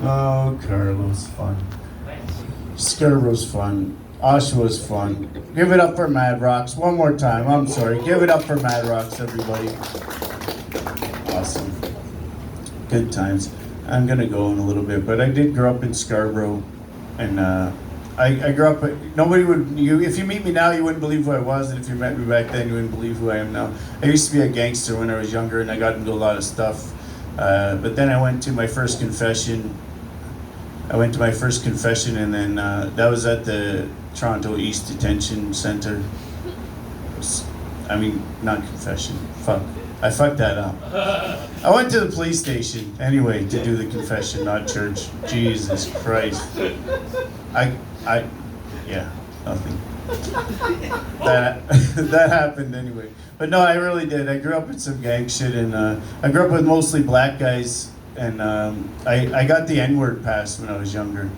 Oh, Carlos, fun. Scarsborough's fun. Oshawa's fun. Give it up for Maddrocks. One more time. I'm sorry. Give it up for Maddrocks, everybody. Awesome. Good times. I'm gonna go in a little bit, but I did grow up in Scarborough, and I grew up. Nobody would. If you meet me now, you wouldn't believe who I was, and if you met me back then, you wouldn't believe who I am now. I used to be a gangster when I was younger, and I got into a lot of stuff. But then I went to my first confession. And then that was at the Toronto East Detention Center. Not confession. Fuck. I fucked that up. I went to the police station anyway to do the confession, not church. Jesus Christ. Yeah, nothing. That happened anyway. But no, I really did. I grew up in some gang shit, and I grew up with mostly black guys, and I got the N-word passed when I was younger.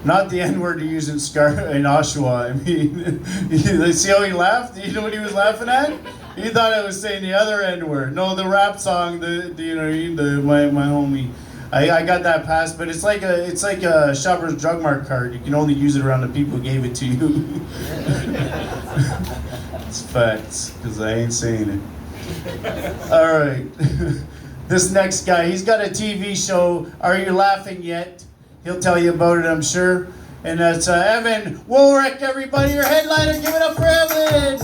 Not the N-word you use in Oshawa. I mean, see how he laughed? You know what he was laughing at? He thought I was saying the other N-word. No, the rap song, my homie. I got that passed, but it's like a Shoppers Drug Mart card. You can only use it around the people who gave it to you. It's facts, because I ain't saying it. All right. This next guy, he's got a TV show, Are You Laughing Yet? He'll tell you about it, I'm sure. And that's Evan Woolrick, everybody, your headliner. Give it up for Evan.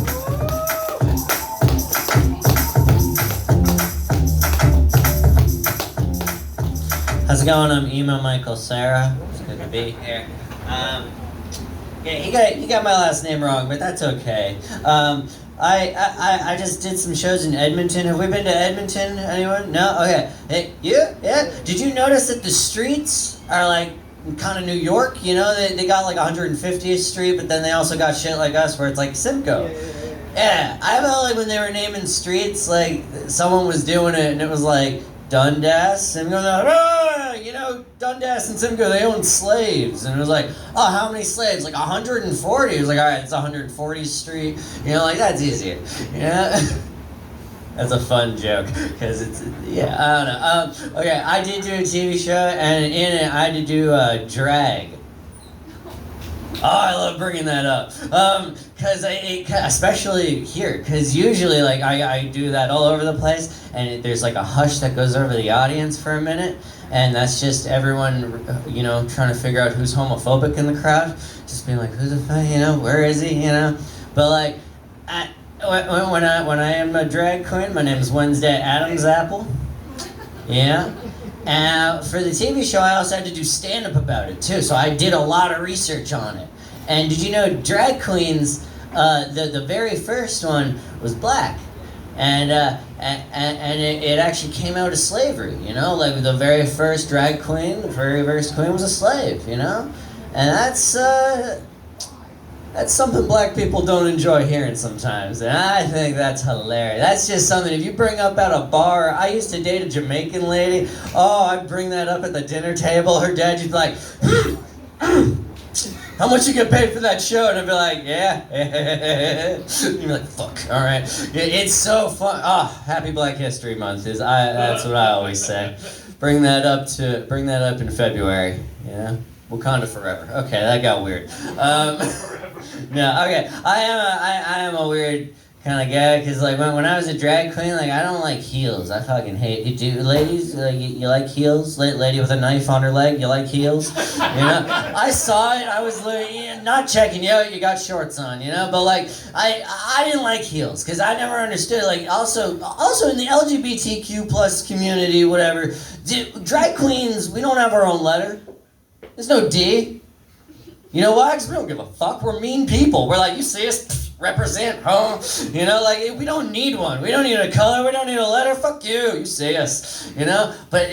How's it going? I'm Emo Michael Sarah. It's good to be here. Yeah, you got my last name wrong, but that's okay. I just did some shows in Edmonton. Have we been to Edmonton? Anyone? No? Okay. Hey, you? Yeah? Did you notice that the streets are like kind of New York? You know, they got like 150th Street, but then they also got shit like us where it's like Simcoe. Yeah, I felt like when they were naming streets, like someone was doing it and it was like Dundas, and going Dundas and Simcoe, they owned slaves, and it was like, oh, how many slaves? Like 140. It was like, all right, it's 140th Street. You know, like that's easier. Yeah, that's a fun joke because it's I don't know. Okay, I did do a TV show, and in it I did do drag. Oh, I love bringing that up. Cause especially here, cause usually like I do that all over the place, and there's like a hush that goes over the audience for a minute, and that's just everyone, trying to figure out who's homophobic in the crowd, just being like, who's the fuck, where is he, But like, when I am a drag queen, my name is Wednesday Adams Apple. Yeah. For the TV show, I also had to do stand-up about it too, so I did a lot of research on it. And did you know drag queens, the very first one was black, and it actually came out of slavery, like the very first drag queen, was a slave, and that's something black people don't enjoy hearing sometimes, and I think that's hilarious. That's just something, if you bring up at a bar, I used to date a Jamaican lady, I'd bring that up at the dinner table, her dad, you'd be like, how much you get paid for that show? And I'd be like, yeah. You'd be like, fuck, all right. It's so fun. Happy Black History Month that's what I always say. Bring that up in February, Wakanda forever. Okay, that got weird. No, okay. I am a weird kind of guy, because like when I was a drag queen, like I don't like heels. I fucking hate it. Do ladies, you like heels? Lady with a knife on her leg, you like heels? I saw it. I was like, not checking you out. You got shorts on, But like I didn't like heels because I never understood. Like also in the LGBTQ plus community, whatever, drag queens, we don't have our own letter. There's no D. You know why? Because we don't give a fuck. We're mean people. We're like, you see us? Represent, huh? Like, we don't need one. We don't need a color. We don't need a letter. Fuck you. You see us, But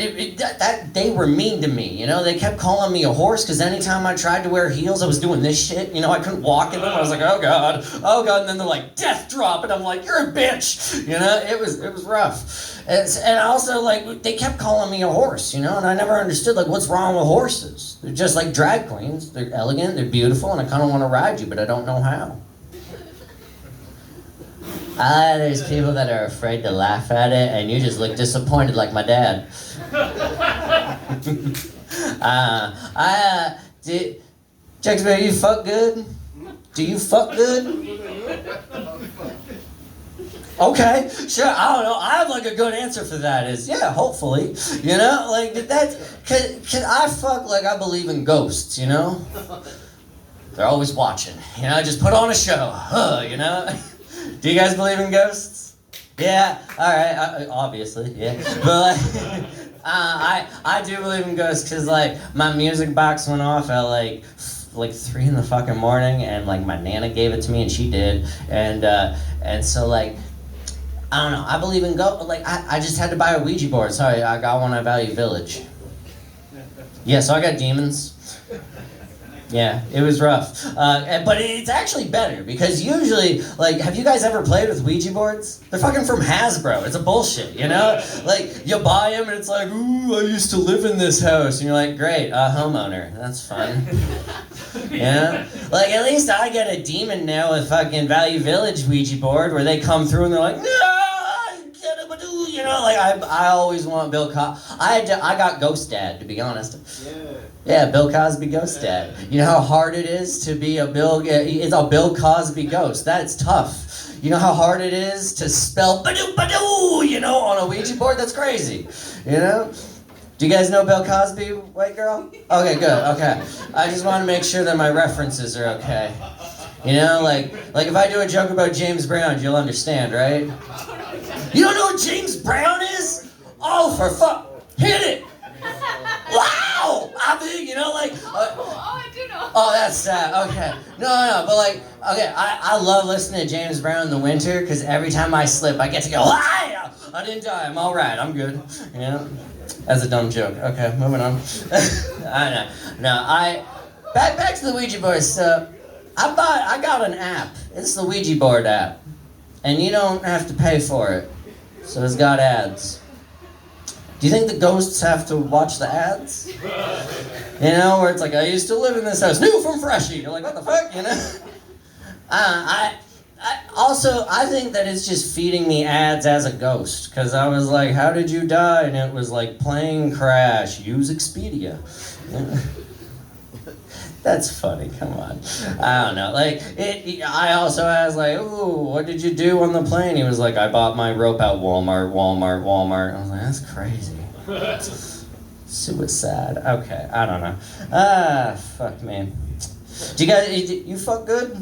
they were mean to me, They kept calling me a horse because anytime I tried to wear heels, I was doing this shit. I couldn't walk in them. I was like, oh God. And then they're like, death drop. And I'm like, you're a bitch. It was rough. And also, like, they kept calling me a horse, and I never understood, like, what's wrong with horses? They're just like drag queens. They're elegant, they're beautiful, and I kind of want to ride you, but I don't know how. There's people that are afraid to laugh at it, and you just look disappointed like my dad. Jacksonville, you fuck good? Do you fuck good? Okay, sure, I don't know. I have like a good answer for that is, yeah, hopefully. You know, like that's, cause I fuck like I believe in ghosts, you know? They're always watching, you know, just put on a show, you know? Do you guys believe in ghosts? Yeah, alright, obviously, yeah. But like, I do believe in ghosts cause like my music box went off at like 3 in the fucking morning and like my nana gave it to me and she did. And so like, I don't know. I believe in like I just had to buy a Ouija board. Sorry, I got one at Value Village. Yeah, so I got demons. Yeah, it was rough. But it's actually better because usually, like, have you guys ever played with Ouija boards? They're fucking from Hasbro. It's a bullshit, you know? Like, you buy them and it's like, ooh, I used to live in this house. And you're like, great, homeowner. That's fun. Yeah? Like, at least I get a demon now with fucking Value Village Ouija board where they come through and they're like, no! You know, like I always want Bill Cosby. I got Ghost Dad, to be honest. Yeah, Bill Cosby Ghost Dad. You know how hard it is to be it's a Bill Cosby ghost. That's tough. You know how hard it is to spell badoo badoo, you know, on a Ouija board? That's crazy. You know? Do you guys know Bill Cosby, white girl? Okay, good, okay. I just want to make sure that my references are okay. You know, like if I do a joke about James Brown, you'll understand, right? You don't know what James Brown is? Oh, for fuck, hit it! Wow! I mean, you know, like... I do know. Oh, that's sad, okay. No, but like, okay, I love listening to James Brown in the winter, because every time I slip, I get to go, ah! I didn't die, I'm alright, I'm good, you know? That's a dumb joke. Okay, moving on. I know. No, back to the Ouija board stuff. I got an app. It's the Ouija board app. And you don't have to pay for it. So it's got ads. Do you think the ghosts have to watch the ads? You know, where it's like, I used to live in this house, new from Freshie. You're like, what the fuck, you know? I think that it's just feeding me ads as a ghost. Because I was like, how did you die? And it was like, plane crash, use Expedia. That's funny, come on. I don't know, like, I also asked, like, ooh, what did you do on the plane? He was like, I bought my rope at Walmart. I was like, that's crazy. Suicide. Okay, I don't know. Fuck me. Do you guys, you fuck good?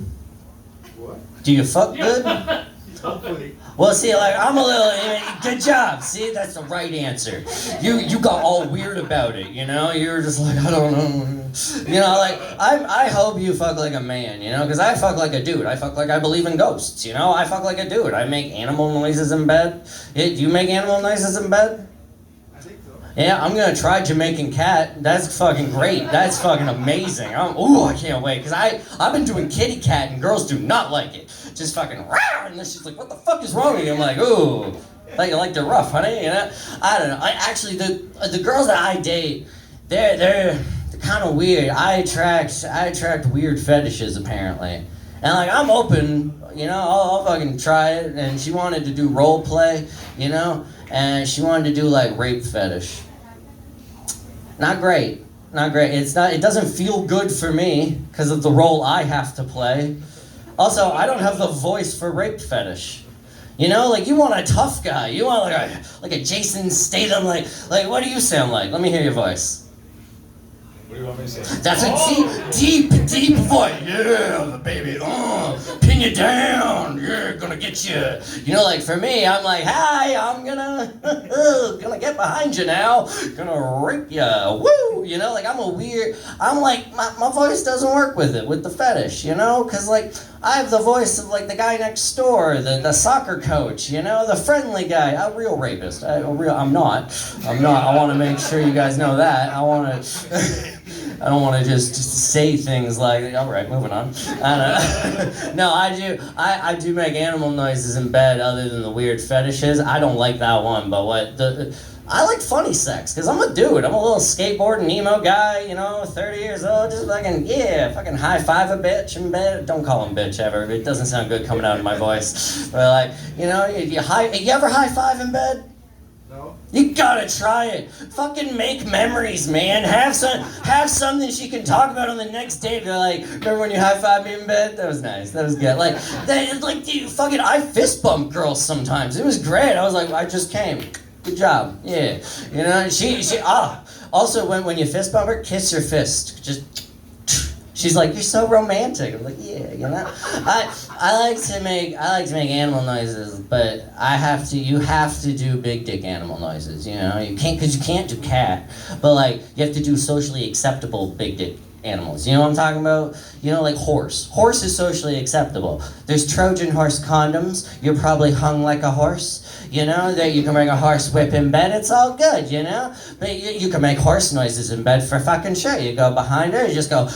What? Do you fuck good? Hopefully. Well, see, like, I'm a little, good job, see, that's the right answer. You got all weird about it, you know? You were just like, I don't know. You know, like, I hope you fuck like a man, you know? Because I fuck like a dude. I fuck like I believe in ghosts, you know? I fuck like a dude. I make animal noises in bed. Do you make animal noises in bed? I think so. Yeah, I'm gonna try Jamaican cat. That's fucking great. That's fucking amazing. I can't wait. Because I've been doing kitty cat and girls do not like it. Just fucking, rawr, and then she's like, what the fuck is wrong with you? I'm like, ooh, like they're rough, honey, you know? I don't know. Actually, the girls that I date, they're kind of weird. I attract weird fetishes, apparently. And like, I'm open, you know, I'll fucking try it. And she wanted to do role play, you know? And she wanted to do like rape fetish. Not great. It doesn't feel good for me because of the role I have to play. Also, I don't have the voice for rape fetish. You know, like, you want a tough guy. You want like a Jason Statham, like what do you sound like? Let me hear your voice. What do you want me to say? That's a deep voice. Yeah, baby. Pin you down. Yeah, gonna get you. You know, like, for me, I'm like, hi, I'm gonna get behind you now. Gonna rape you. Woo! You know, like, I'm like, my voice doesn't work with it, with the fetish, you know? Because, like, I have the voice of, like, the guy next door, the soccer coach, you know? The friendly guy. A real rapist. I'm not. I want to make sure you guys know that. I don't want to just say things like, all right, moving on. No, I do make animal noises in bed other than the weird fetishes. I don't like that one, but I like funny sex, because I'm a dude. I'm a little skateboarding emo guy, you know, 30 years old, just fucking high-five a bitch in bed. Don't call him bitch ever. It doesn't sound good coming out of my voice. But, like, you know, you ever high-five in bed? No. You gotta try it. Fucking make memories, man. Have something she can talk about on the next date. They're like, remember when you high-fived me in bed? That was nice. That was good. Dude, fucking, I fist bump girls sometimes. It was great. I was like, I just came. Good job. Yeah. You know, also, when you fist bump her, kiss her fist. Just. She's like, you're so romantic. I'm like, yeah, you know. I like to make animal noises, but you have to do big dick animal noises. You know, you can't do cat, but like you have to do socially acceptable big dick animals. You know what I'm talking about? You know, like horse. Horse is socially acceptable. There's Trojan horse condoms. You're probably hung like a horse. You know, that you can make a horse whip in bed, it's all good, you know? But you can make horse noises in bed for fucking sure. You go behind her, you just go...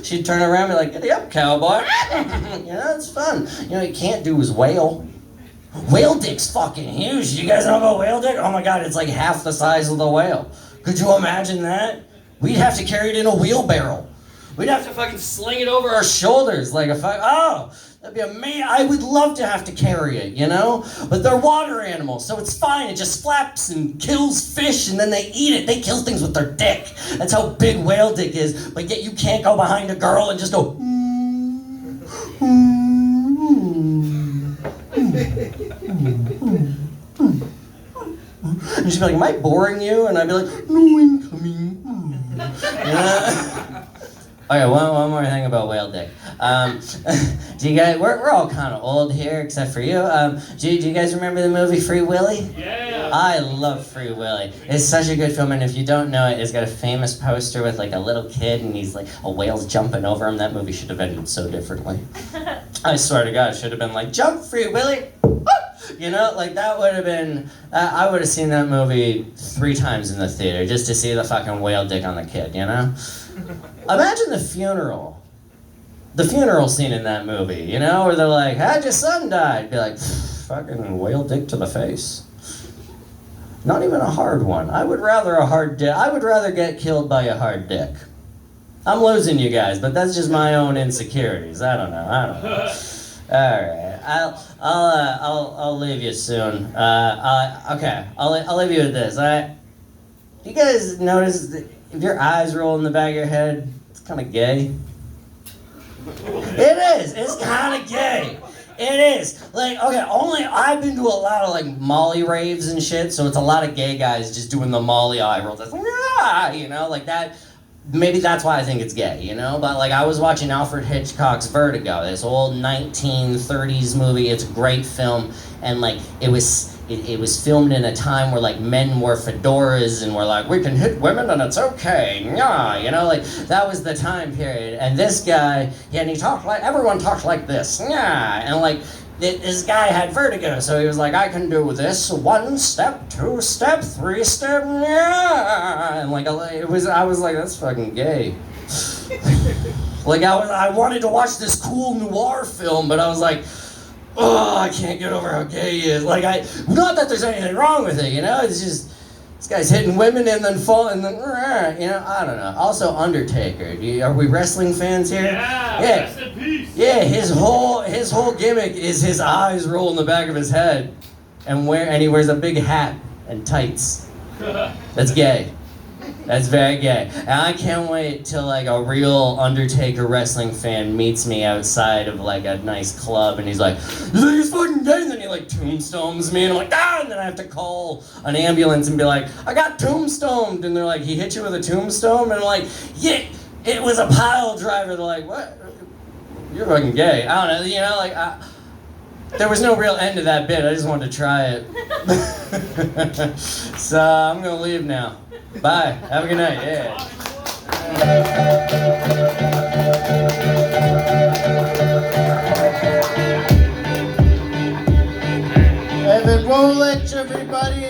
She'd turn around and be like, giddy up, cowboy. You know, it's fun. You know, what you can't do is whale. Whale dick's fucking huge. You guys know about whale dick? Oh my god, it's like half the size of the whale. Could you imagine that? We'd have to carry it in a wheelbarrow. We'd have to fucking sling it over our shoulders like that'd be amazing. I would love to have to carry it, you know? But they're water animals, so it's fine. It just flaps and kills fish, and then they eat it. They kill things with their dick. That's how big whale dick is. But yet you can't go behind a girl and just go... And she'd be like, am I boring you? And I'd be like, no, I'm coming. Okay, one more thing about whale dick. Do you guys? We're all kind of old here, except for you. Do you guys remember the movie Free Willy? Yeah. I love Free Willy. It's such a good film, and if you don't know it, it's got a famous poster with like a little kid, and he's like a whale's jumping over him. That movie should have ended so differently. I swear to God, it should have been like jump, Free Willy. You know, like that would have been. I would have seen that movie 3 times in the theater just to see the fucking whale dick on the kid. You know. Imagine the funeral scene in that movie, you know, where they're like, how'd your son die? Be like, fucking whale dick to the face. Not even a hard one. I would rather get killed by a hard dick. I'm losing you guys, but that's just my own insecurities. I don't know. All right, I'll leave you soon. Okay, I'll leave you with this. You guys notice that if your eyes roll in the back of your head, it's kind of gay. It is. It's kind of gay. It is. Like, okay, I've been to a lot of like Molly raves and shit, so it's a lot of gay guys just doing the Molly eye roll. That's like, you know, like that. Maybe that's why I think it's gay, you know? But like I was watching Alfred Hitchcock's Vertigo, this old 1930s movie. It's a great film, and like it was filmed in a time where like men wore fedoras and were like, we can hit women and it's okay, yeah, you know, like that was the time period. And this guy, yeah, and he talked like, everyone talked like this, yeah, and like this guy had vertigo, so he was like, I can do this 1 step, 2 step, 3 step, yeah, and like I was like, that's fucking gay. Like I wanted to watch this cool noir film, but I was like, oh, I can't get over how gay he is. Like not that there's anything wrong with it, you know, it's just, this guy's hitting women and then falling, and then, you know, I don't know. Also, Undertaker. Are we wrestling fans here? Yeah. Rest in peace. Yeah, his whole gimmick is his eyes roll in the back of his head, and he wears a big hat and tights. That's gay. That's very gay. And I can't wait till like a real Undertaker wrestling fan meets me outside of like a nice club, and he's like, he's fucking gay, and then he like tombstones me, and I'm like, and then I have to call an ambulance and be like, I got tombstoned, and they're like, he hit you with a tombstone? And I'm like, yeah, it was a pile driver. They're like, what? You're fucking gay. I don't know, you know, like, there was no real end to that bit. I just wanted to try it. So I'm gonna leave now. Bye. Have a good night. Yeah. Evan Woolwich, everybody.